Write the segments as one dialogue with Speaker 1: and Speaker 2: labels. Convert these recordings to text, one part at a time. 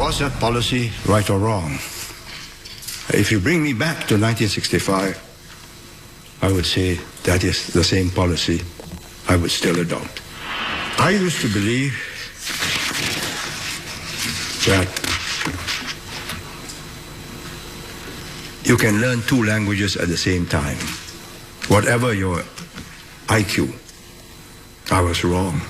Speaker 1: Was that policy right or wrong? If you bring me back to 1965, I would say that is the same policy I would still adopt. I used to believe that you can learn two languages at the same time. Whatever your IQ, I was wrong.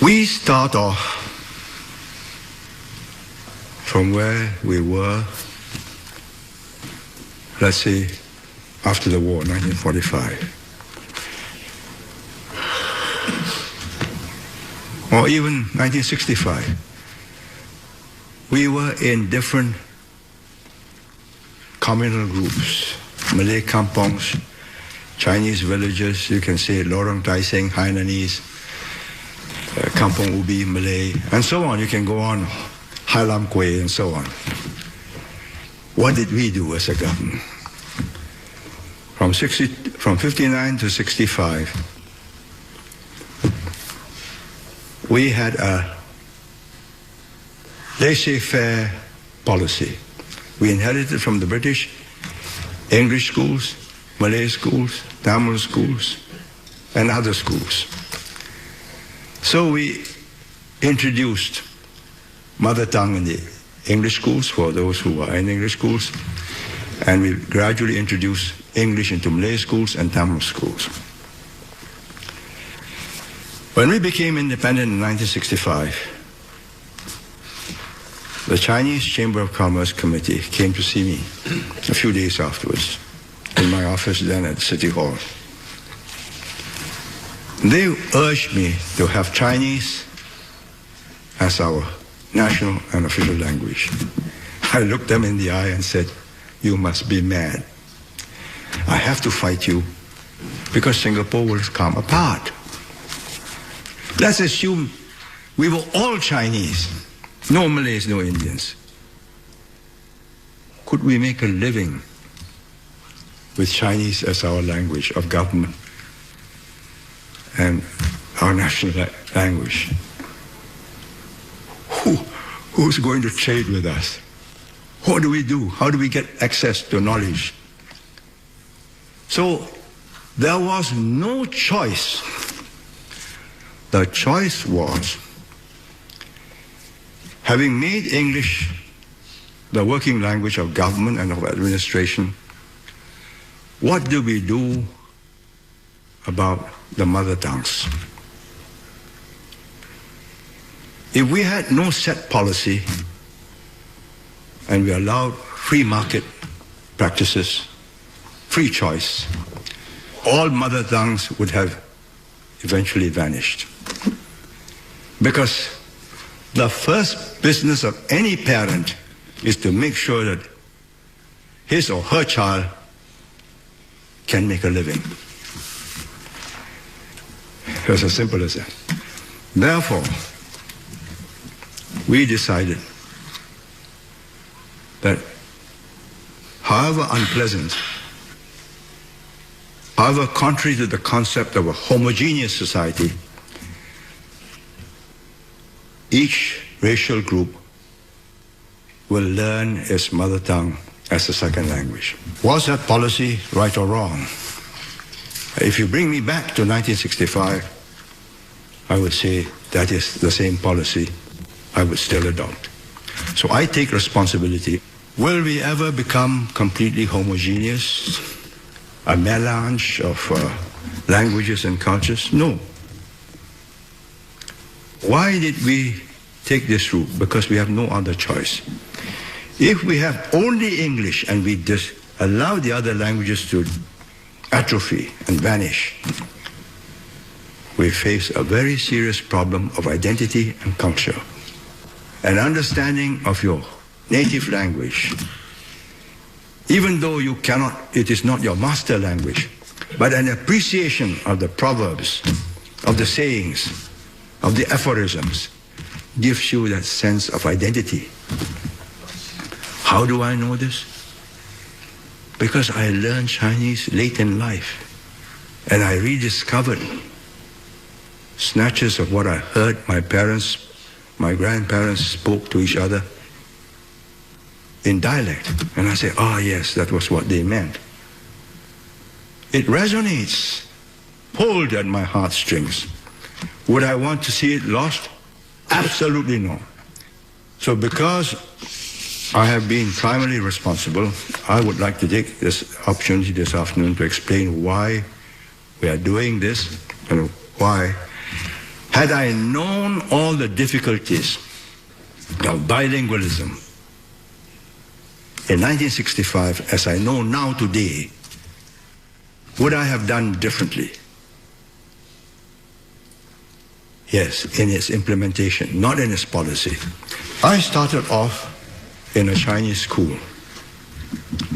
Speaker 1: We start off from where we were, let's say, after the war, 1945. Or even 1965. We were in different communal groups, Malay kampongs, Chinese villages, you can say Lorong Tai Seng, Hainanese, Kampong Ubi, Malay, and so on. You can go on, Hailam Kwe, and so on. What did we do as a government? From 59 to 65, we had a laissez-faire policy. We inherited from the British English schools, Malay schools, Tamil schools, and other schools. So we introduced mother tongue in the English schools for those who are in English schools, and we gradually introduced English into Malay schools and Tamil schools. When we became independent in 1965, the Chinese Chamber of Commerce Committee came to see me a few days afterwards in my office then at City Hall. They urged me to have Chinese as our national and official language. I looked them in the eye and said, "You must be mad. I have to fight you because Singapore will come apart. Let's assume we were all Chinese, no Malays, no Indians. Could we make a living with Chinese as our language of government and our national language? Who's going to trade with us? What do we do? How do we get access to knowledge?" So there was no choice. The choice was, having made English the working language of government and of administration, what do we do about the mother tongues? If we had no set policy and we allowed free market practices, free choice, all mother tongues would have eventually vanished. Because the first business of any parent is to make sure that his or her child can make a living. It was as simple as that. Therefore, we decided that however unpleasant, however contrary to the concept of a homogeneous society, each racial group will learn its mother tongue as a second language. Was that policy right or wrong? If you bring me back to 1965, I would say that is the same policy I would still adopt. So I take responsibility. Will we ever become completely homogeneous? A melange of languages and cultures? No. Why did we take this route? Because we have no other choice. If we have only English and we just allow the other languages to atrophy and vanish, we face a very serious problem of identity and culture. An understanding of your native language, even though you cannot, it is not your master language, but an appreciation of the proverbs, of the sayings, of the aphorisms, gives you that sense of identity. How do I know this? Because I learned Chinese late in life, and I rediscovered snatches of what I heard my parents, my grandparents spoke to each other in dialect. And I say, ah, yes, that was what they meant. It resonates, pulled at my heartstrings. Would I want to see it lost? Absolutely no. So because I have been primarily responsible, I would like to take this opportunity this afternoon to explain why we are doing this and why. Had I known all the difficulties of bilingualism in 1965, as I know now today, would I have done differently? Yes, in its implementation, not in its policy. I started off in a Chinese school,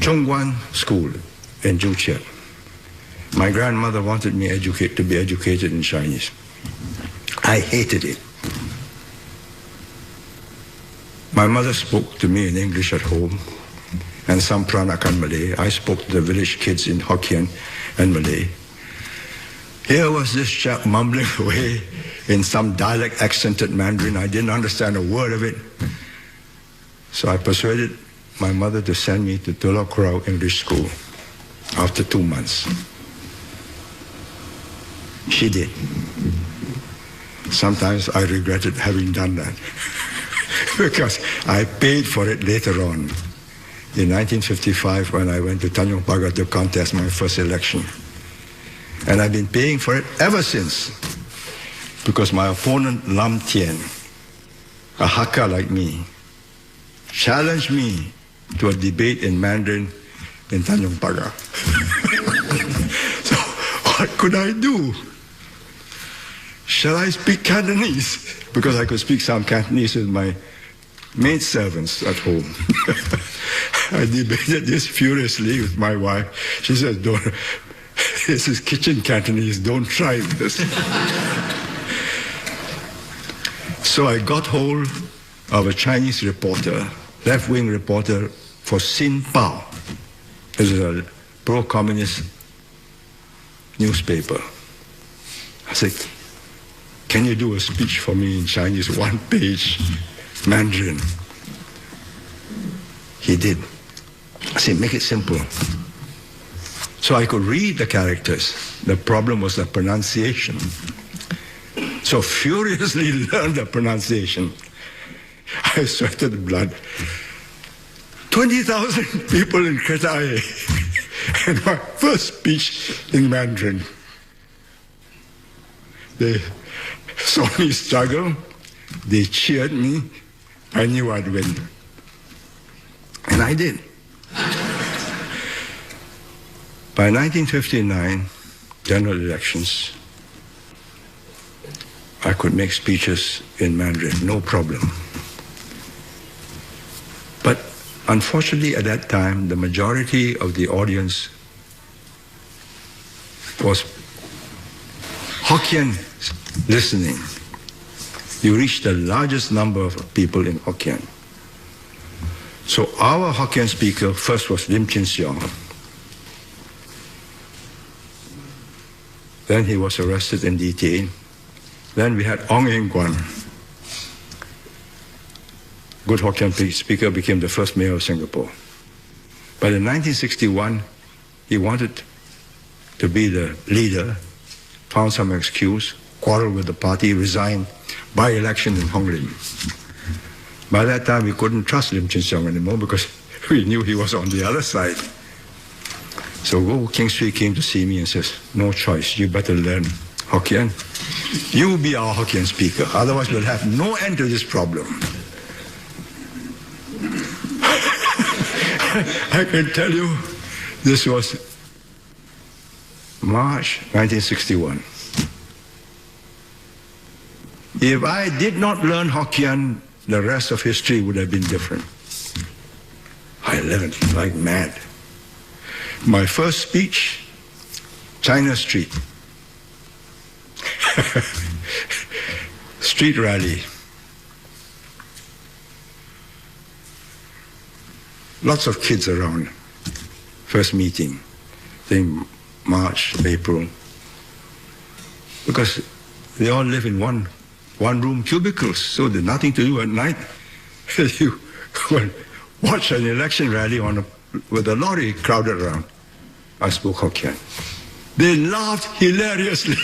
Speaker 1: Kuan school in Zhuqiang. My grandmother wanted me to be educated in Chinese. I hated it. My mother spoke to me in English at home and some Peranakan Malay. I spoke to the village kids in Hokkien and Malay. Here was this chap mumbling away in some dialect accented Mandarin. I didn't understand a word of it. So I persuaded my mother to send me to Tulok Kurau English School after 2 months. She did. Sometimes I regretted having done that because I paid for it later on. In 1955, when I went to Tanjung Pagar to contest my first election. And I've been paying for it ever since, because my opponent, Lam Tien, a Hakka like me, challenged me to a debate in Mandarin in Tanjung Pagar. So what could I do? Shall I speak Cantonese? Because I could speak some Cantonese with my maidservants at home. I debated this furiously with my wife. She said, "Don't, this is kitchen Cantonese, don't try this." So I got hold of a Chinese reporter, left-wing reporter for Sin Pao. This is a pro-communist newspaper. I said, "Can you do a speech for me in Chinese, 1 page Mandarin?" He did. I said, "Make it simple." So I could read the characters. The problem was the pronunciation. So furiously learned the pronunciation. I sweated blood. 20,000 people in Kretai. And my first speech in Mandarin. They saw me struggle. They cheered me. I knew I'd win. And I did. By 1959, general elections, I could make speeches in Mandarin, no problem. But unfortunately, at that time, the majority of the audience was Hokkien listening. You reached the largest number of people in Hokkien. So our Hokkien speaker first was Lim Chin Siong. Then he was arrested and detained. Then we had Ong Eng Kuan. Good Hokkien speaker, became the first mayor of Singapore. But in 1961, he wanted to be the leader, found some excuse, quarreled with the party, resigned, by-election in Hong Lim. By that time, we couldn't trust Lim Chin Siong anymore because we knew he was on the other side. So Go King Swee came to see me and says, "No choice, you better learn Hokkien. You be our Hokkien speaker, otherwise we'll have no end to this problem." I can tell you, this was March 1961. If I did not learn Hokkien, the rest of history would have been different. I learned like mad. My first speech, China Street. Street rally. Lots of kids around. First meeting, I think March, April. Because they all live in one room cubicles, so there's nothing to do at night. You watch an election rally with a lorry crowded around. I spoke Hokkien. They laughed hilariously.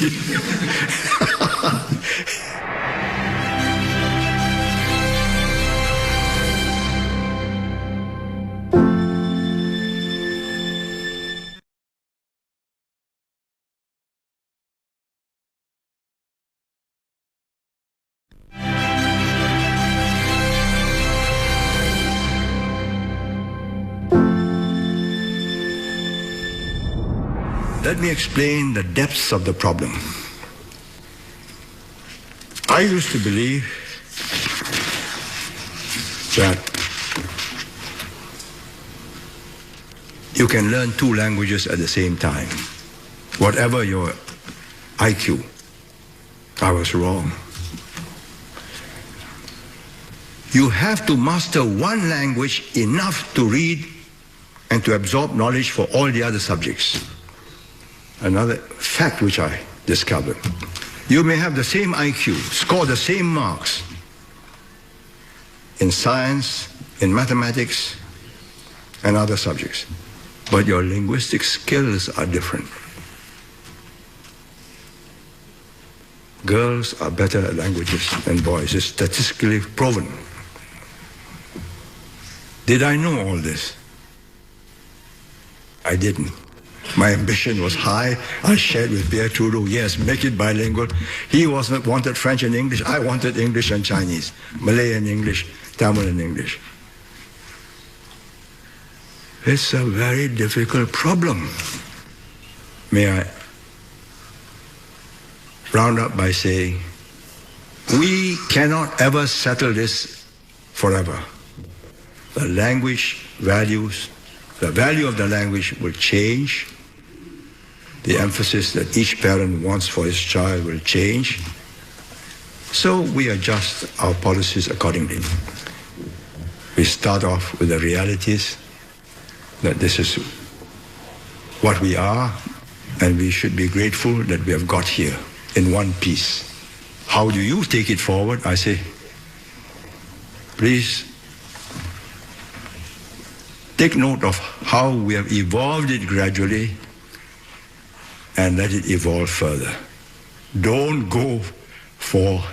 Speaker 1: Let me explain the depths of the problem. I used to believe that you can learn two languages at the same time, whatever your IQ. I was wrong. You have to master one language enough to read and to absorb knowledge for all the other subjects. Another fact which I discovered. You may have the same IQ, score the same marks in science, in mathematics, and other subjects, but your linguistic skills are different. Girls are better at languages than boys. It's statistically proven. Did I know all this? I didn't. My ambition was high. I shared with Pierre Trudeau, yes, make it bilingual. He wanted French and English. I wanted English and Chinese, Malay and English, Tamil and English. It's a very difficult problem. May I round up by saying, we cannot ever settle this forever. The language values, the value of the language will change. The emphasis that each parent wants for his child will change. So we adjust our policies accordingly. We start off with the realities that this is what we are, and we should be grateful that we have got here in one piece. How do you take it forward? I say, please take note of how we have evolved it gradually and let it evolve further. Don't go for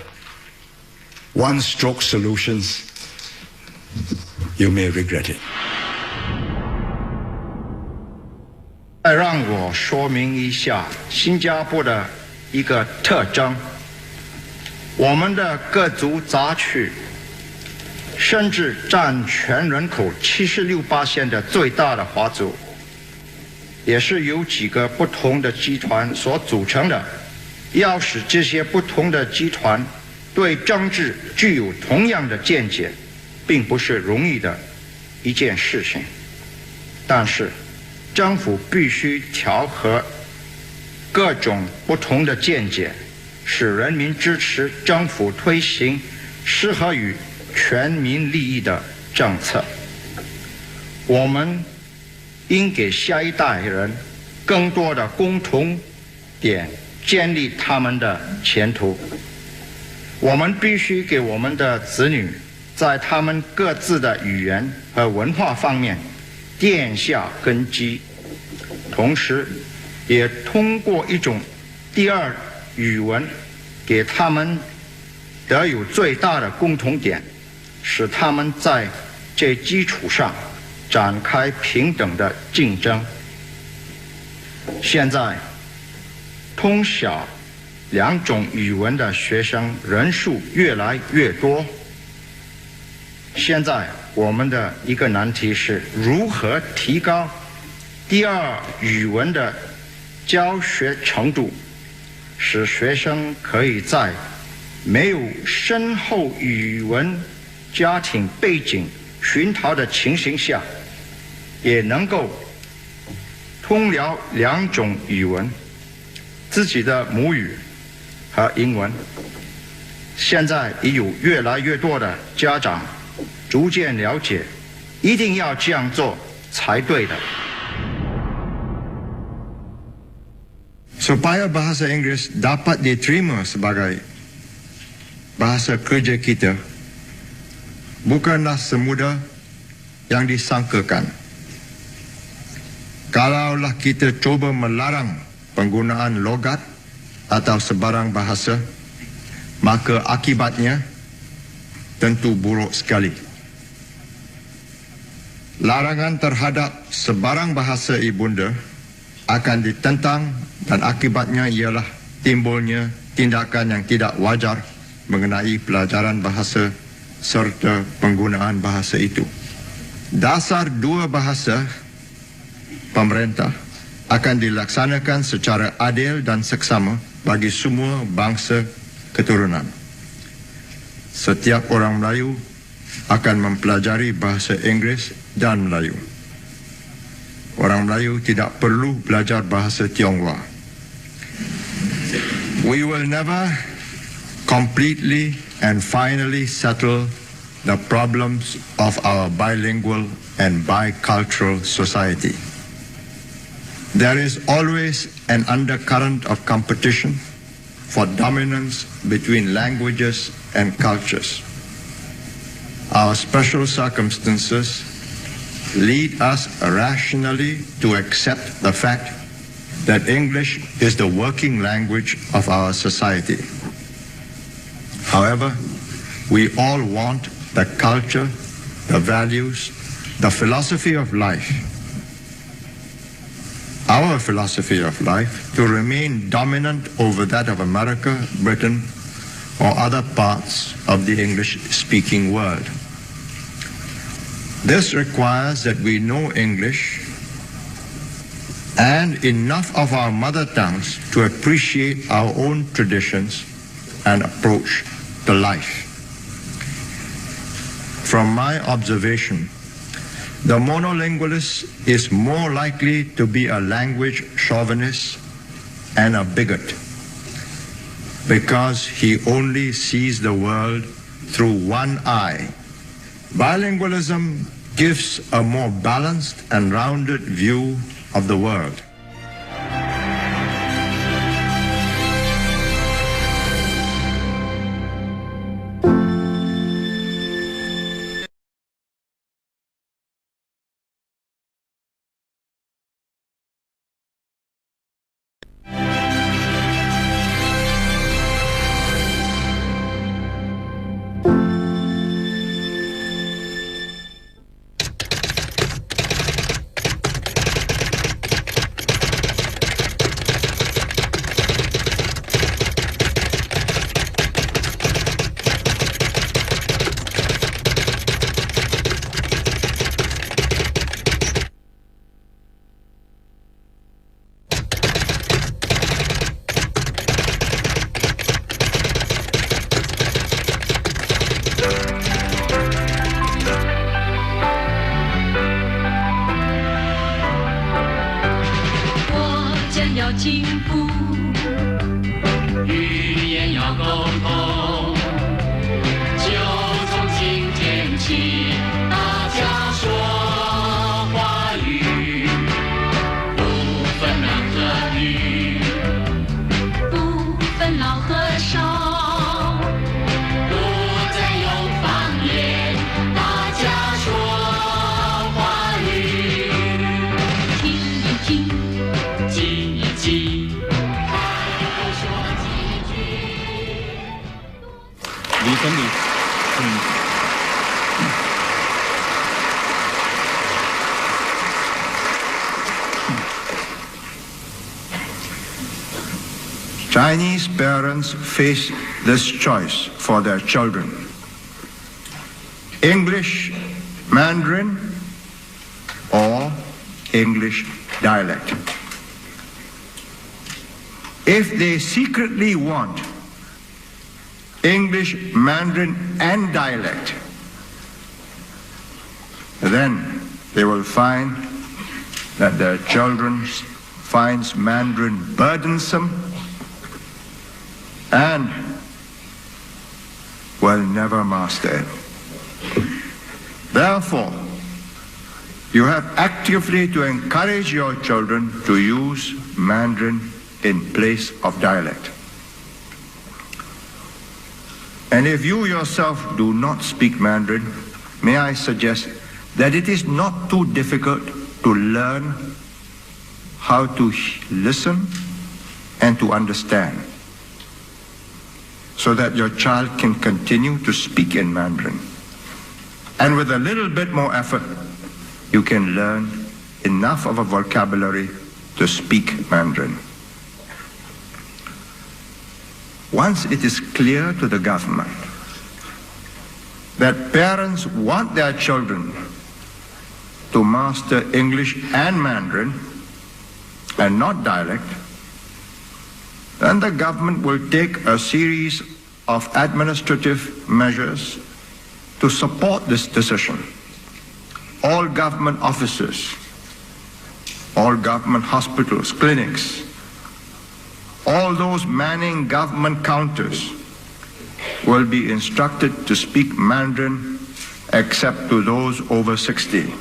Speaker 1: one-stroke solutions. You may regret it.
Speaker 2: 再让我说明一下新加坡的一个特征。我们的各族杂区甚至占全人口76%的最大的华族，也是由几个不同的集团所组成的。要使这些不同的集团对政治具有同样的见解，并不是容易的一件事情。但是，政府必须调和各种不同的见解，使人民支持政府推行适合于全民利益的政策。我们应给下一代人更多的共同点，建立他们的前途。我们必须给我们的子女在他们各自的语言和文化方面奠下根基，同时也通过一种第二语文给他们得有最大的共同点，使他们在这基础上展开平等的竞争。现在通晓两种语文的学生人数越来越多。现在我们的一个难题是如何提高第二语文的教学程度，使学生可以在没有深厚语文家庭背景熏陶的情形下，也能够通聊2种语文，自己的母语和英文。现在已有越来越多的家长逐渐了解，一定要这样做才对的。Supaya bahasa Inggris dapat diterima sebagai bahasa kerja kita, bukanlah semudah yang disangkakan. Kalaulah kita cuba melarang penggunaan logat atau sebarang bahasa, maka akibatnya tentu buruk sekali. Larangan terhadap sebarang bahasa ibunda akan ditentang dan akibatnya ialah timbulnya tindakan yang tidak wajar mengenai pelajaran bahasa serta penggunaan bahasa itu. Dasar 2 bahasa pemerintah akan dilaksanakan secara adil dan seksama bagi semua bangsa keturunan. Setiap orang Melayu akan mempelajari bahasa Inggeris dan Melayu. Orang Melayu tidak perlu belajar bahasa Tionghoa. We will never completely and finally settle the problems of our bilingual and bicultural society. There is always an undercurrent of competition for dominance between languages and cultures. Our special circumstances lead us rationally to accept the fact that English is the working language of our society. However, we all want the culture, the values, the philosophy of life, our philosophy of life, to remain dominant over that of America, Britain, or other parts of the English-speaking world. This requires that we know English and enough of our mother tongues to appreciate our own traditions and approach to life. From my observation, the monolingualist is more likely to be a language chauvinist and a bigot because he only sees the world through one eye. Bilingualism gives a more balanced and rounded view of the world. Chinese parents face this choice for their children: English Mandarin or English dialect. If they secretly want English, Mandarin, and dialect, then they will find that their children finds Mandarin burdensome and will never master it. Therefore, you have actively to encourage your children to use Mandarin in place of dialect. And if you yourself do not speak Mandarin, may I suggest that it is not too difficult to learn how to listen and to understand, so that your child can continue to speak in Mandarin. And with a little bit more effort, you can learn enough of a vocabulary to speak Mandarin. Once it is clear to the government that parents want their children to master English and Mandarin and not dialect, then the government will take a series of administrative measures to support this decision. All government offices, all government hospitals, clinics, all those manning government counters will be instructed to speak Mandarin except to those over 60.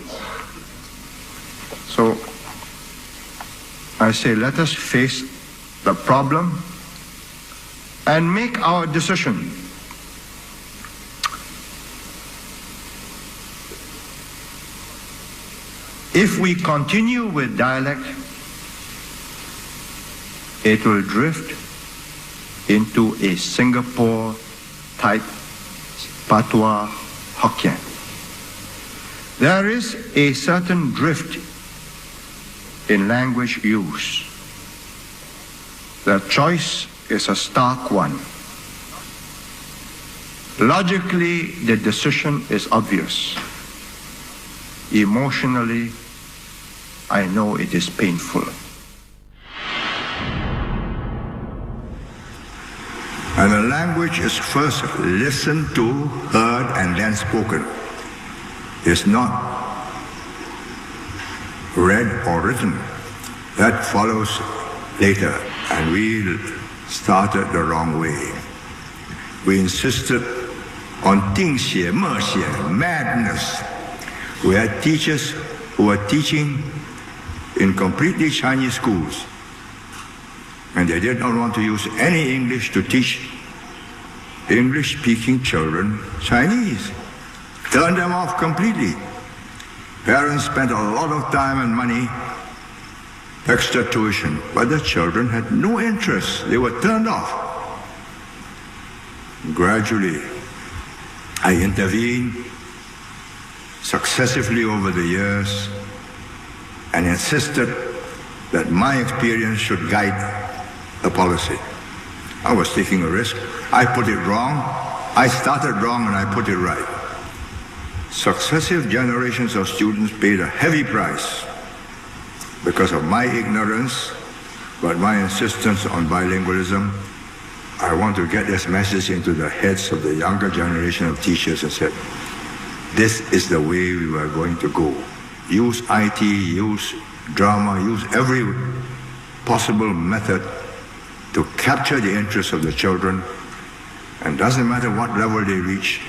Speaker 2: So I say, let us face the problem and make our decision. If we continue with dialect, it will drift into a Singapore-type patois Hokkien. There is a certain drift in language use. The choice is a stark one. Logically, the decision is obvious. Emotionally, I know it is painful.
Speaker 1: And a language is first listened to, heard, and then spoken. It's not read or written. That follows later, and we started the wrong way. We insisted on 定写, 默写, madness. We had teachers who were teaching in completely Chinese schools, and they did not want to use any English to teach English-speaking children Chinese. Turned them off completely. Parents spent a lot of time and money, extra tuition, but the children had no interest. They were turned off. Gradually, I intervened successively over the years and insisted that my experience should guide the policy. I was taking a risk. I put it wrong. I started wrong and I put it right. Successive generations of students paid a heavy price because of my ignorance, but my insistence on bilingualism. I want to get this message into the heads of the younger generation of teachers and said, this is the way we are going to go. Use IT, use drama, use every possible method to capture the interest of the children, and doesn't matter what level they reach,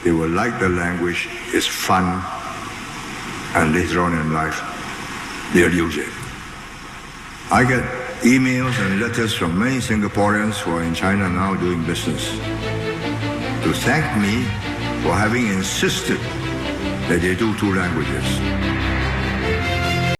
Speaker 1: they will like the language, it's fun, and later on in life, they'll use it. I get emails and letters from many Singaporeans who are in China now doing business to thank me for having insisted that they do 2 languages.